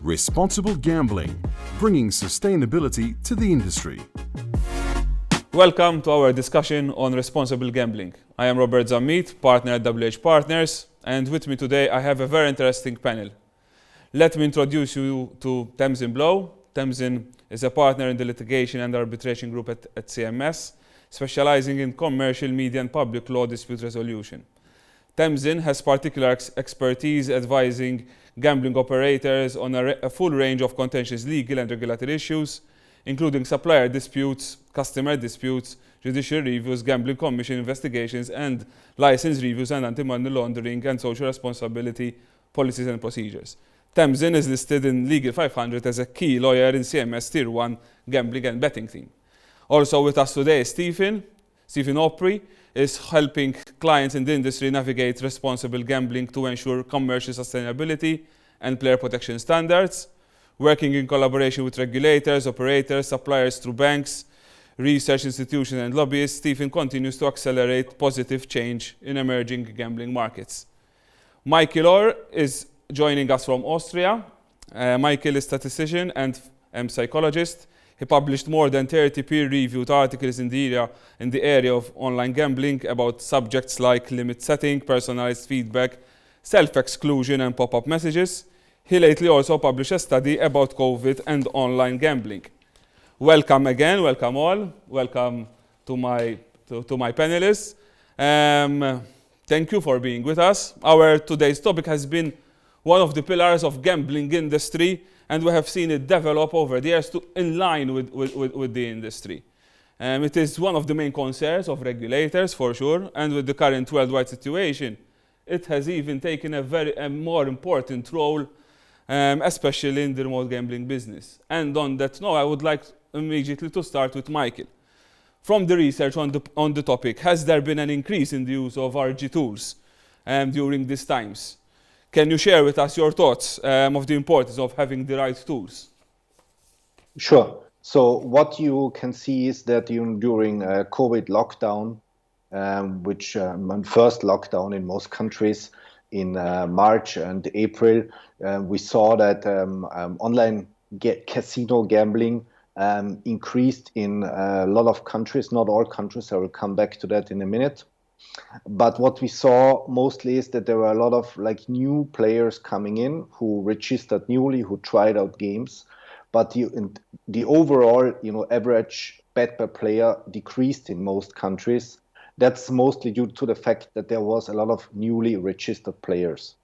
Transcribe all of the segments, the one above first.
Responsible Gambling, bringing sustainability to the industry. Welcome to our discussion on responsible gambling. I am Robert ZAMMIT, partner at WH Partners, and with me today I have a very interesting panel. Let me introduce you to TAMSIN. TAMSIN is a partner in the litigation and arbitration group at CMS, specializing in commercial, media and public law dispute resolution. TAMSIN has particular expertise advising gambling operators on a full range of contentious legal and regulatory issues, including supplier disputes, customer disputes, judicial reviews, gambling commission investigations, and license reviews and anti-money laundering and social responsibility policies and procedures. TAMSIN is listed in Legal 500 as a key lawyer in CMS Tier 1 gambling and betting team. Also with us today is Stephen AUPY is helping clients in the industry navigate responsible gambling to ensure commercial sustainability and player protection standards. Working in collaboration with regulators, operators, suppliers through banks, research institutions and lobbyists, Stephen continues to accelerate positive change in emerging gambling markets. Michael AUER is joining us from Austria. Michael is a statistician and psychologist. He published more than 30 peer-reviewed articles in the area of online gambling about subjects like limit setting, personalized feedback, self-exclusion and pop-up messages. He lately also published a study about COVID and online gambling. Welcome again, welcome all. Welcome to my panelists. Thank you for being with us. Our today's topic has been one of the pillars of gambling industry, and we have seen it develop over the years in line with the industry. It is one of the main concerns of regulators, for sure, and with the current worldwide situation, it has even taken a more important role, especially in the remote gambling business. And on that note, I would like immediately to start with Michael. From the research on the topic, has there been an increase in the use of RG tools during these times? Can you share with us your thoughts of the importance of having the right tools? Sure. So what you can see is that during COVID lockdown, which first lockdown in most countries in March and April, we saw that online casino gambling increased in a lot of countries, not all countries. I will come back to that in a minute. But what we saw mostly is that there were a lot of new players coming in who registered newly, who tried out games. But the overall average bet per player decreased in most countries. That's mostly due to the fact that there was a lot of newly registered players.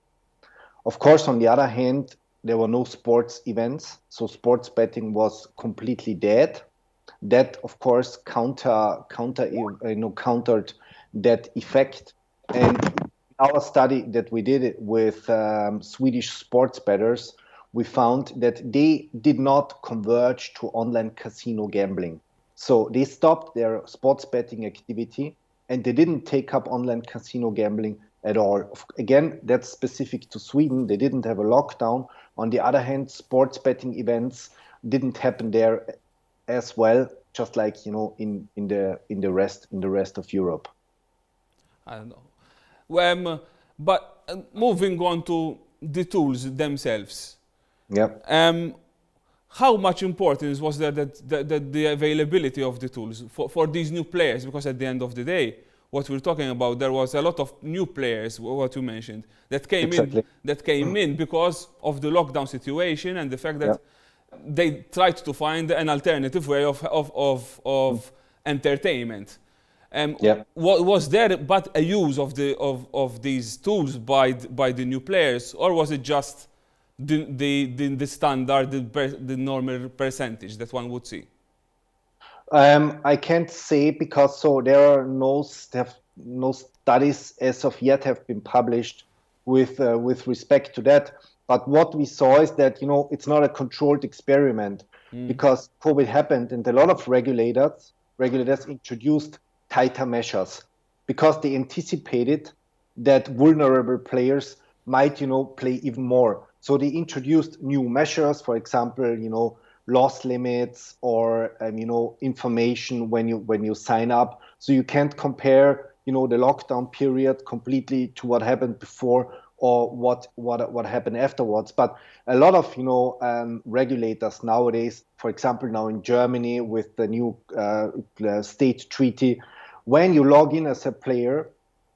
Of course, on the other hand, there were no sports events, so sports betting was completely dead. That, of course, countered that effect. And in our study that we did with Swedish sports bettors, we found that they did not converge to online casino gambling. So they stopped their sports betting activity and they didn't take up online casino gambling at all. Again, that's specific to Sweden. They didn't have a lockdown. On the other hand, sports betting events didn't happen there as well, just like in the rest of Europe. I don't know. But moving on to the tools themselves. Yeah. How much importance was there that the availability of the tools for these new players? Because at the end of the day, what we're talking about, there was a lot of new players, what you mentioned, that came in because of the lockdown situation and the fact that they tried to find an alternative way of entertainment. Was there but a use of these tools by the new players, or was it just the standard, the normal percentage that one would see? I can't say because there are no studies as of yet have been published with respect to that. But what we saw is that it's not a controlled experiment because COVID happened and a lot of regulators introduced tighter measures because they anticipated that vulnerable players might play even more. So they introduced new measures, for example, loss limits or information when you sign up. So you can't compare the lockdown period completely to what happened before or what happened afterwards. But a lot of regulators nowadays, for example, now in Germany with the new state treaty, when you log in as a player,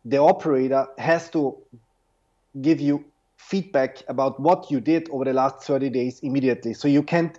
the operator has to give you feedback about what you did over the last 30 days immediately. So you can't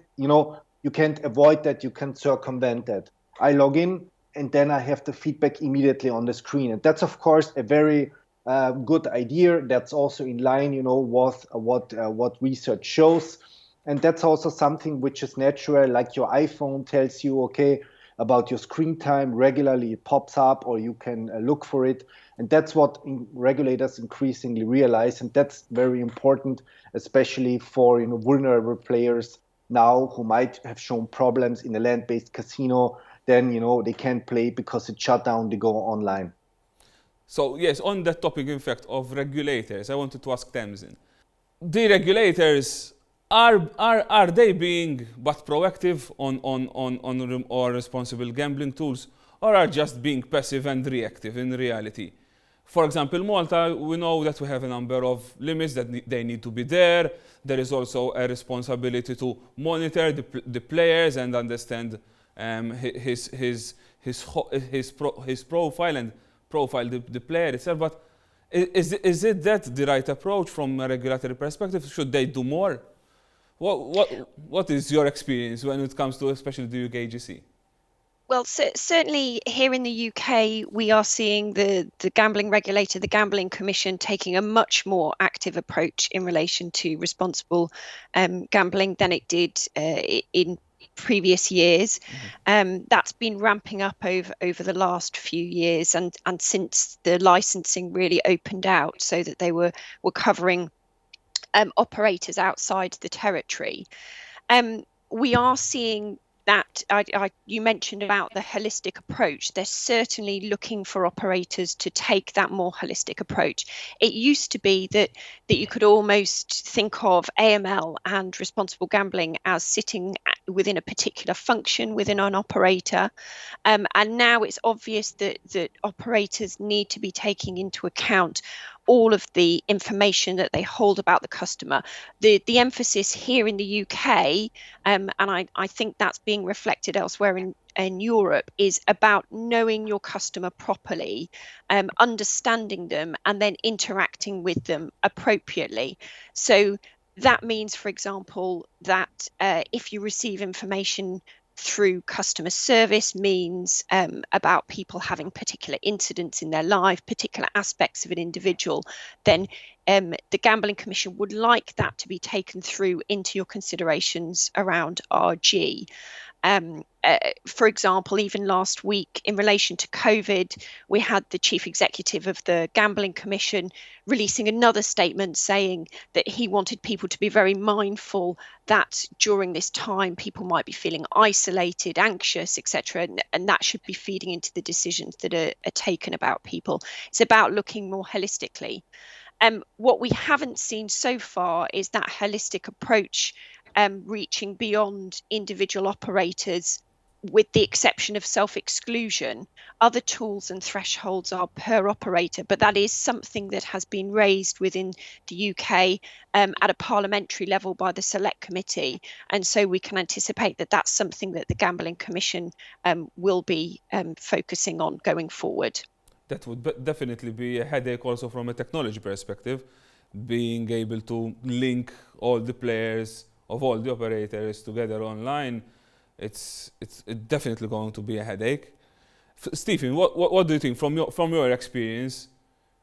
avoid that, you can circumvent that. I log in and then I have the feedback immediately on the screen. And that's of course a very good idea. That's also in line, with what research shows. And that's also something which is natural, like your iPhone tells you, okay, about your screen time regularly, it pops up, or you can look for it. And that's what regulators increasingly realize. And that's very important, especially for vulnerable players now who might have shown problems in a land-based casino. Then they can't play because it shut down, they go online. So yes, on that topic, in fact, of regulators, I wanted to ask TAMSIN. The regulators, are they being but proactive on our responsible gambling tools, or are just being passive and reactive in reality? For example, Malta, we know that we have a number of limits that they need to be there. There is also a responsibility to monitor the players and understand his profile and profile the player itself. But is it that the right approach from a regulatory perspective? Should they do more? What is your experience when it comes to especially the UKGC? Well, certainly here in the UK, we are seeing the gambling regulator, the Gambling Commission, taking a much more active approach in relation to responsible gambling than it did in previous years. That's been ramping up over the last few years and since the licensing really opened out, so that they were covering operators outside the territory. We are seeing that you mentioned about the holistic approach. They're certainly looking for operators to take that more holistic approach. It used to be that you could almost think of AML and responsible gambling as sitting within a particular function within an operator, and now it's obvious that operators need to be taking into account all of the information that they hold about the customer. The emphasis here in the UK, and I think that's being reflected elsewhere in Europe, is about knowing your customer properly, understanding them, and then interacting with them appropriately. So that means, for example, that if you receive information through customer service means about people having particular incidents in their life, particular aspects of an individual, then the Gambling Commission would like that to be taken through into your considerations around RG. For example, even last week in relation to COVID, we had the chief executive of the Gambling Commission releasing another statement saying that he wanted people to be very mindful that during this time people might be feeling isolated, anxious, etc., and that should be feeding into the decisions that are taken about people. It's about looking more holistically. What we haven't seen so far is that holistic approach reaching beyond individual operators, with the exception of self-exclusion. Other tools and thresholds are per operator, but that is something that has been raised within the UK at a parliamentary level by the Select Committee, and so we can anticipate that that's something that the Gambling Commission will be focusing on going forward. That would definitely be a headache also from a technology perspective, being able to link all the players of all the operators together online. It's definitely going to be a headache. Stephen, what do you think from your experience?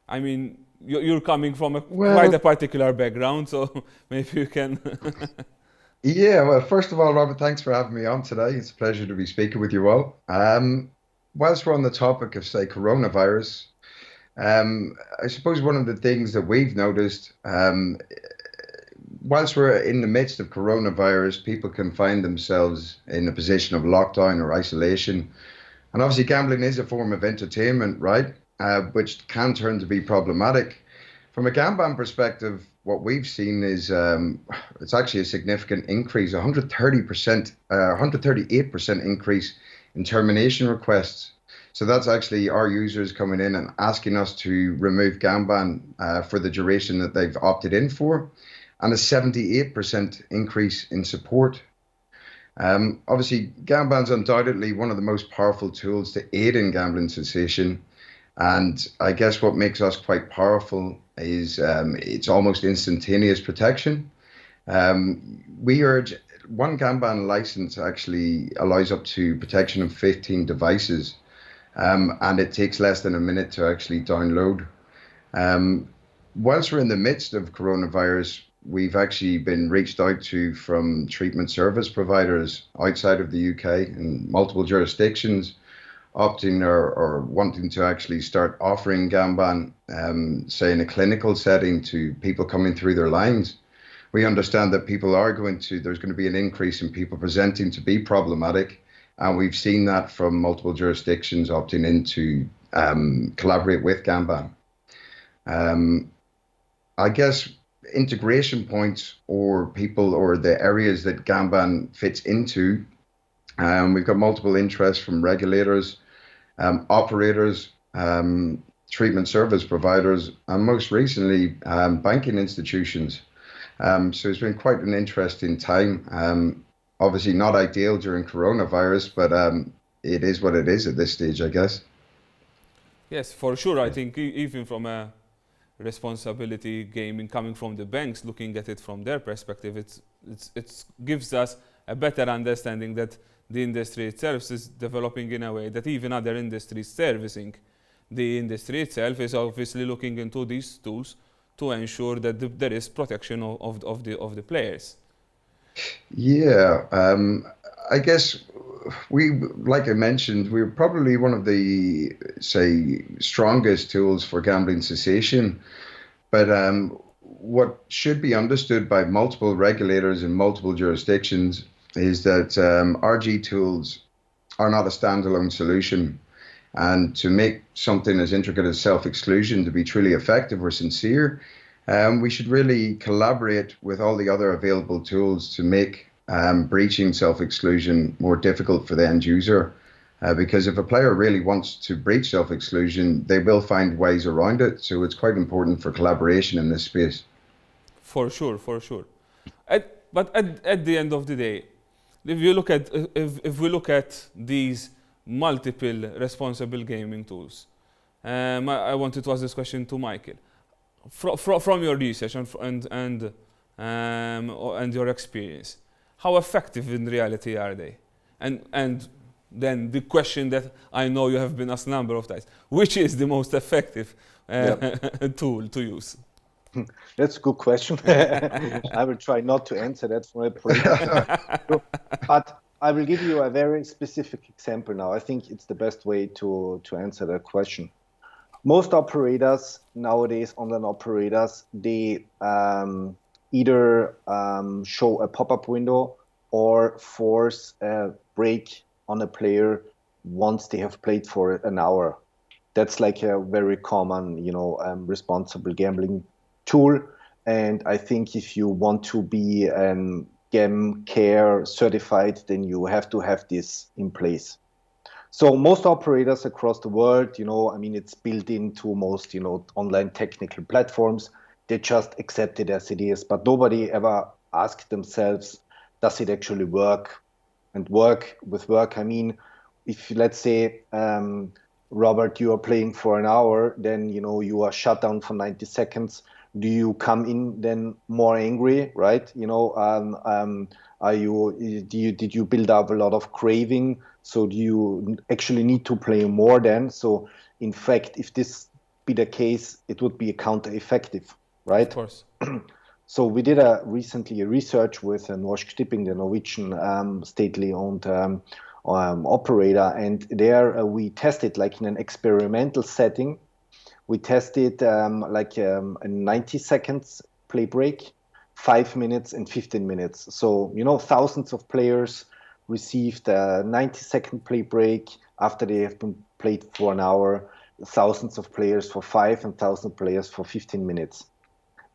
I mean, you're coming from quite a particular background, so maybe you can. Yeah, well, first of all, Robert, thanks for having me on today. It's a pleasure to be speaking with you all. Whilst we're on the topic of, say, coronavirus, I suppose one of the things that we've noticed, whilst we're in the midst of coronavirus, people can find themselves in a position of lockdown or isolation. And obviously gambling is a form of entertainment, right? Which can turn to be problematic. From a Gamban perspective, what we've seen is it's actually a significant increase, 138% increase in termination requests. So that's actually our users coming in and asking us to remove Gamban for the duration that they've opted in for, and a 78% increase in support. Obviously, Gamban's undoubtedly one of the most powerful tools to aid in gambling cessation. And I guess what makes us quite powerful is it's almost instantaneous protection. We urge one Gamban license actually allows up to protection of 15 devices, and it takes less than a minute to actually download. Whilst we're in the midst of coronavirus, we've actually been reached out to from treatment service providers outside of the UK in multiple jurisdictions, opting or wanting to actually start offering Gamban, say in a clinical setting to people coming through their lines. We understand that there's going to be an increase in people presenting to be problematic, and we've seen that from multiple jurisdictions opting in to collaborate with Gamban. I guess integration points or people or the areas that Gamban fits into, we've got multiple interests from regulators, operators, treatment service providers, and most recently banking institutions. So it's been quite an interesting time. Obviously not ideal during coronavirus, but it is what it is at this stage, I guess. Yes, for sure. I think even from a responsibility gaming coming from the banks, looking at it from their perspective, it gives us a better understanding that the industry itself is developing in a way that even other industries servicing the industry itself is obviously looking into these tools to ensure that there is protection of the players. Yeah, I guess like I mentioned, we're probably one of the, say, strongest tools for gambling cessation. But what should be understood by multiple regulators in multiple jurisdictions is that RG tools are not a standalone solution. And to make something as intricate as self-exclusion to be truly effective or sincere, we should really collaborate with all the other available tools to make breaching self-exclusion more difficult for the end user. Because if a player really wants to breach self-exclusion, they will find ways around it. So it's quite important for collaboration in this space. For sure, for sure. But at the end of the day, if we look at these multiple responsible gaming tools, I wanted to ask this question to Michael. From your research and your experience, how effective in reality are they? And then the question that I know you have been asked a number of times: which is the most effective tool to use? That's a good question. I will try not to answer that from a political, but I will give you a very specific example now. I think it's the best way to answer that question. Most operators nowadays, online operators, they either show a pop-up window or force a break on a player once they have played for an hour. That's like a very common, responsible gambling tool. And I think if you want to be Gam Care certified, then you have to have this in place. So most operators across the world, it's built into most, online technical platforms. They just accept it as it is, but nobody ever asked themselves, does it actually work? And with work, I mean, if let's say, Robert, you are playing for an hour, then, you are shut down for 90 seconds. Do you come in then more angry, right? Did you build up a lot of craving? So do you actually need to play more then? So in fact, if this be the case, it would be counter-effective, right? Of course. So we did recently a research with Norsk Tipping, the Norwegian stately owned operator, and there we tested like in an experimental setting. We tested a 90 seconds play break, 5 minutes and 15 minutes. So, thousands of players received a 90-second play break after they have been played for an hour, thousands of players for 5 and 1,000 players for 15 minutes.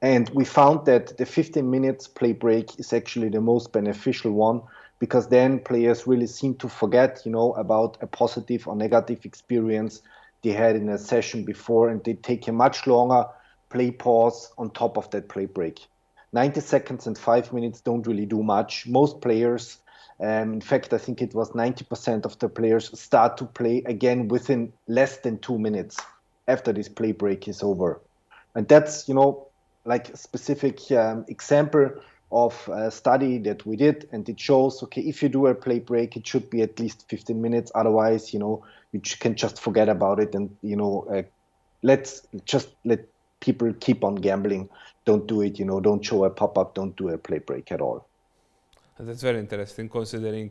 And we found that the 15 minutes play break is actually the most beneficial one because then players really seem to forget, about a positive or negative experience they had in a session before, and they take a much longer play pause on top of that play break. 90 seconds and 5 minutes don't really do much. Most players, in fact, I think it was 90% of the players start to play again within less than 2 minutes after this play break is over. And that's, like a specific example of a study that we did, and it shows, okay, if you do a play break, it should be at least 15 minutes. Otherwise, you can just forget about it, and, let's just let people keep on gambling. Don't do it, don't show a pop-up, don't do a play break at all. That's very interesting, considering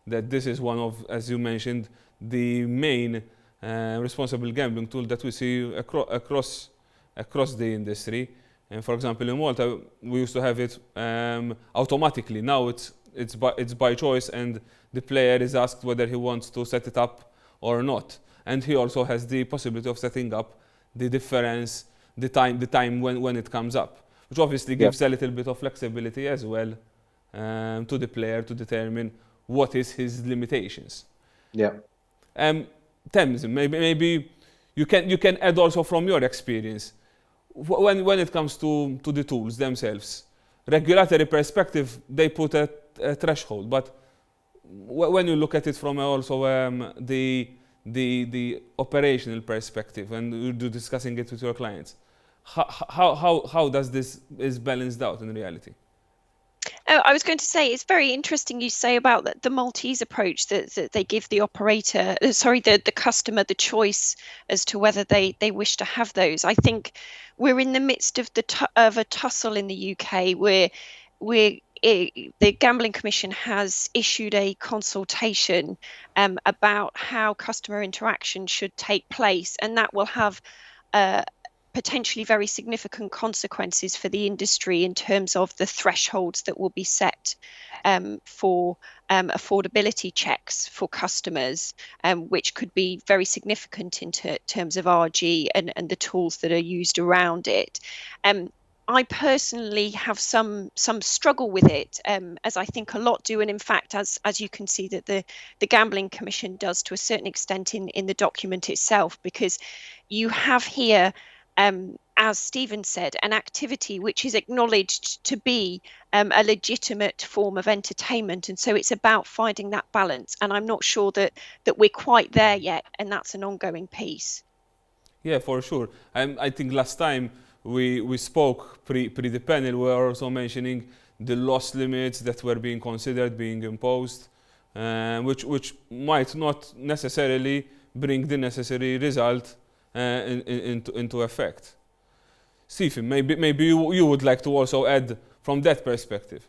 that this is one of, as you mentioned, the main responsible gambling tool that we see across the industry. And for example, in Malta, we used to have it automatically. Now it's by choice, and the player is asked whether he wants to set it up or not. And he also has the possibility of setting up the difference, the time when it comes up, which obviously gives a little bit of flexibility as well to the player to determine what is his limitations. Yeah. Tamsin, maybe you can add also from your experience when it comes to the tools themselves. Regulatory perspective, they put a threshold, but when you look at it from also the operational perspective, and you're discussing it with your clients, how does this is balanced out in reality? I was going to say, it's very interesting you say about the Maltese approach that they give the the customer the choice as to whether they wish to have those. I think we're in the midst of a tussle in the UK where the Gambling Commission has issued a consultation about how customer interaction should take place, and that will have potentially very significant consequences for the industry in terms of the thresholds that will be set for affordability checks for customers, which could be very significant in terms of RG and the tools that are used around it. I personally have some struggle with it, as I think a lot do, and in fact, as you can see that the Gambling Commission does to a certain extent in the document itself, because you have here, as Stephen said, an activity which is acknowledged to be a legitimate form of entertainment, and so it's about finding that balance. And I'm not sure that we're quite there yet, and that's an ongoing piece. Yeah, for sure. I think last time we spoke pre the panel, we were also mentioning the loss limits that were being considered, being imposed, which might not necessarily bring the necessary result into effect. Stephen, maybe you would like to also add from that perspective.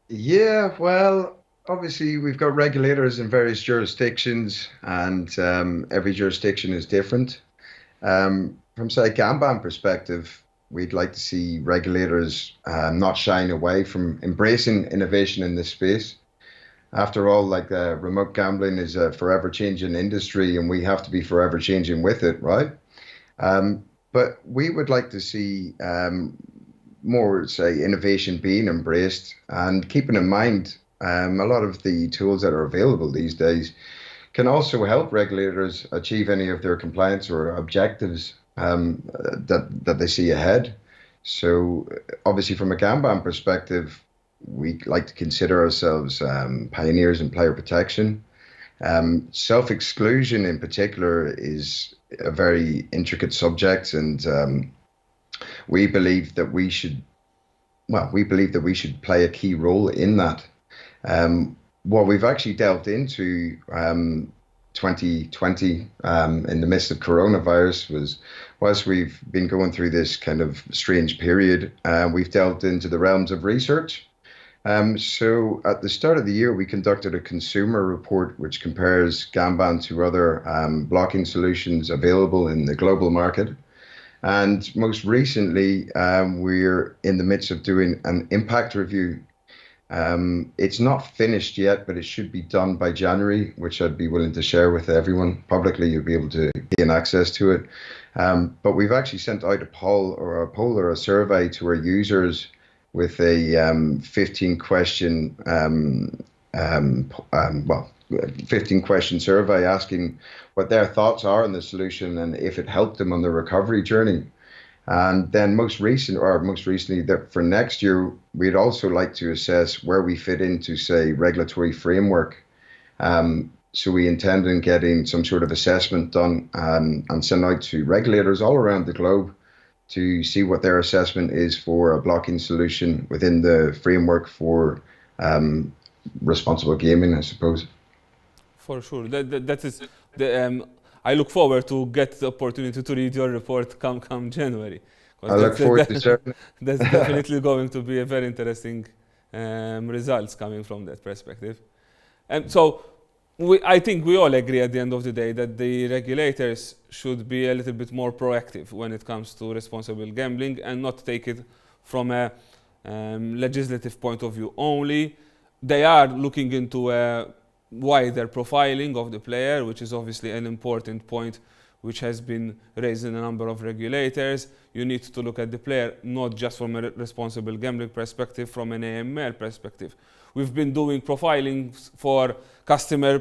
Yeah, well, obviously we've got regulators in various jurisdictions, and every jurisdiction is different. From say Gamban perspective, we'd like to see regulators not shying away from embracing innovation in this space. After all, remote gambling is a forever changing industry, and we have to be forever changing with it, right? But we would like to see more, say, innovation being embraced, and keeping in mind a lot of the tools that are available these days can also help regulators achieve any of their compliance or objectives that they see ahead. So obviously from a Gamban perspective, we like to consider ourselves pioneers in player protection. Self-exclusion in particular is a very intricate subject, and we believe that we should play a key role in that. What we've actually delved into 2020 in the midst of coronavirus was, whilst we've been going through this kind of strange period, we've delved into the realms of research. So at the start of the year, we conducted a consumer report which compares Gamban to other blocking solutions available in the global market. And most recently, we're in the midst of doing an impact review. It's not finished yet, but it should be done by January, which I'd be willing to share with everyone publicly. You'll be able to gain access to it. But we've actually sent out a poll or a survey to our users with a 15-question well, 15-question survey asking what their thoughts are on the solution and if it helped them on the recovery journey. And then most recently, that for next year, we'd also like to assess where we fit into, say, regulatory framework. So we intend on getting some sort of assessment done and send out to regulators all around the globe to see what their assessment is for a blocking solution within the framework for responsible gaming, I suppose. For sure. That is the. I look forward to get the opportunity to read your report come January. I look forward to certainly. That's definitely going to be a very interesting results coming from that perspective. And so I think we all agree at the end of the day that the regulators should be a little bit more proactive when it comes to responsible gambling and not take it from a legislative point of view only. They are looking into a wider profiling of the player, which is obviously an important point which has been raised in a number of regulators. You need to look at the player not just from a responsible gambling perspective, from an AML perspective. We've been doing profiling for customer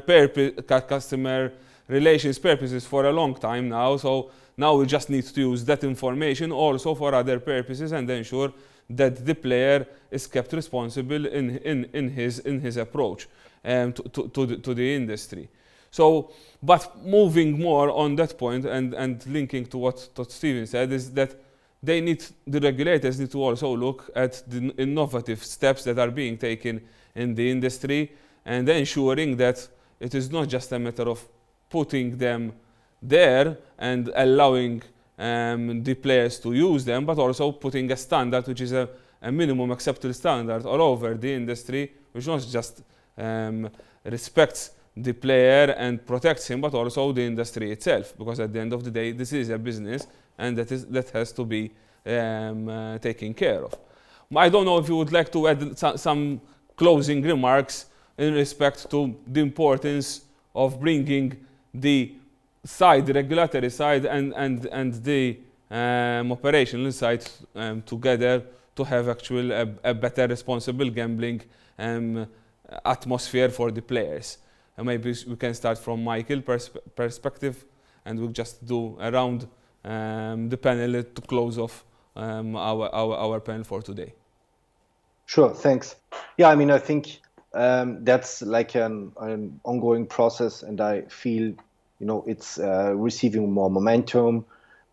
relations purposes for a long time now, so now we just need to use that information also for other purposes and ensure that the player is kept responsible in his approach to the industry. So, but moving more on that point and linking to what Stephen said is that the regulators need to also look at the innovative steps that are being taken in the industry and ensuring that it is not just a matter of putting them there and allowing the players to use them, but also putting a standard which is a minimum acceptable standard all over the industry, which not just respects the player and protects him, but also the industry itself, because at the end of the day, this is a business and that has to be taken care of. I don't know if you would like to add some closing remarks in respect to the importance of bringing the regulatory side and the operational side together to have a better responsible gambling atmosphere for the players. And maybe we can start from Michael's perspective and we'll just do around the panel to close off our panel for today. Sure, thanks. Yeah, I mean, I think that's like an ongoing process, and I feel, it's receiving more momentum.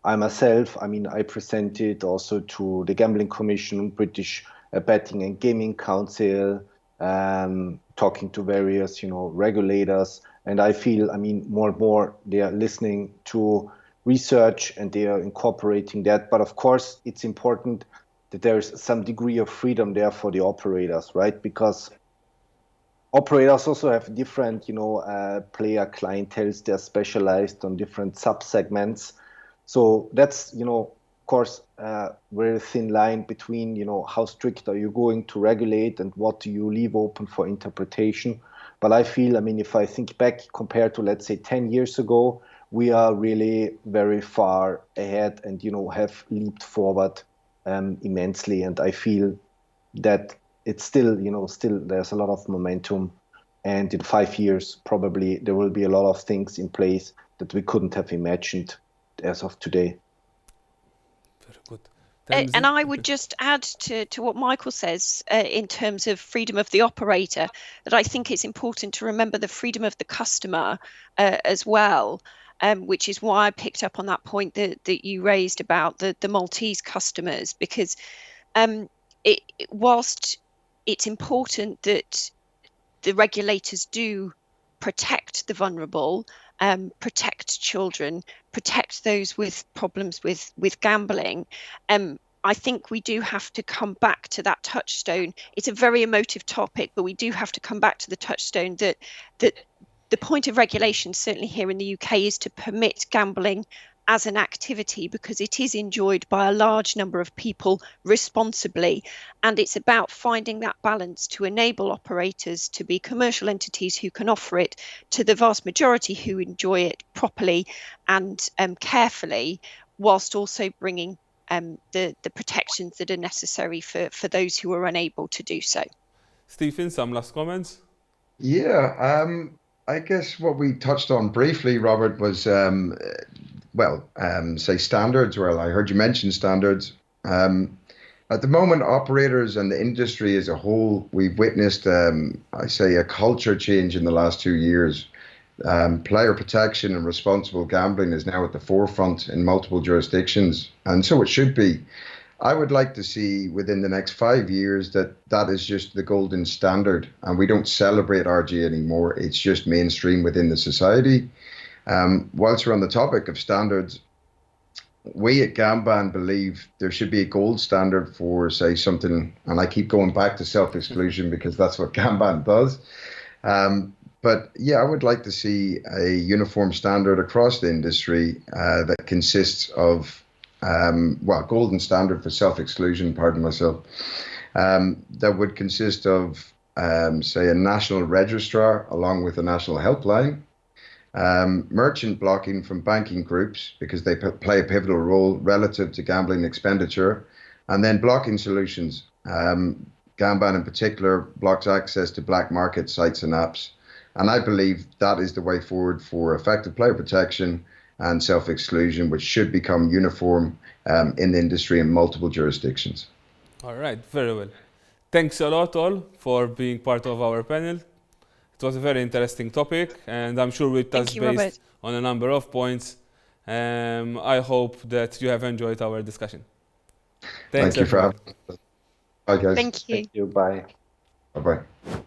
I myself, I presented also to the Gambling Commission, British Betting and Gaming Council, talking to various, regulators, and I feel, more and more they are listening to research and they are incorporating that. But of course, it's important that there's some degree of freedom there for the operators, right? Because operators also have different, player clienteles. They're specialized on different sub-segments. So that's, of course, a very thin line between, how strict are you going to regulate and what do you leave open for interpretation. But I feel, if I think back compared to, let's say, 10 years ago, we are really very far ahead and, have leaped forward immensely. And I feel that it's still, there's a lot of momentum. And in 5 years, probably there will be a lot of things in place that we couldn't have imagined as of today. Very good. And I would just add to what Michael says in terms of freedom of the operator, that I think it's important to remember the freedom of the customer as well, which is why I picked up on that point that you raised about the Maltese customers, because whilst it's important that the regulators do protect the vulnerable, protect children, protect those with problems with gambling, I think we do have to come back to that touchstone. It's a very emotive topic, but we do have to come back to the touchstone that the point of regulation, certainly here in the UK, is to permit gambling as an activity because it is enjoyed by a large number of people responsibly. And it's about finding that balance to enable operators to be commercial entities who can offer it to the vast majority who enjoy it properly and carefully, whilst also bringing the protections that are necessary for those who are unable to do so. Stephen, some last comments? Yeah, I guess what we touched on briefly, Robert, was say standards. Well, I heard you mention standards. At the moment, operators and the industry as a whole, we've witnessed, I say, a culture change in the last 2 years. Player protection and responsible gambling is now at the forefront in multiple jurisdictions, and so it should be. I would like to see within the next 5 years that that is just the golden standard, and we don't celebrate RG anymore. It's just mainstream within the society. Whilst we're on the topic of standards, we at Gamban believe there should be a gold standard for, say, something, and I keep going back to self-exclusion because that's what Gamban does. But yeah, I would like to see a uniform standard across the industry that consists of, golden standard for self-exclusion, pardon myself, that would consist of, say, a national registrar along with a national helpline, merchant blocking from banking groups because they play a pivotal role relative to gambling expenditure, and then blocking solutions. Gamban in particular blocks access to black market sites and apps. And I believe that is the way forward for effective player protection and self-exclusion, which should become uniform in the industry in multiple jurisdictions. All right, very well. Thanks a lot all for being part of our panel. It was a very interesting topic, and I'm sure we touched base on a number of points. I hope that you have enjoyed our discussion. Thanks, Thank you for having me. Bye, guys. Thank you. Thank you. Bye. Bye-bye.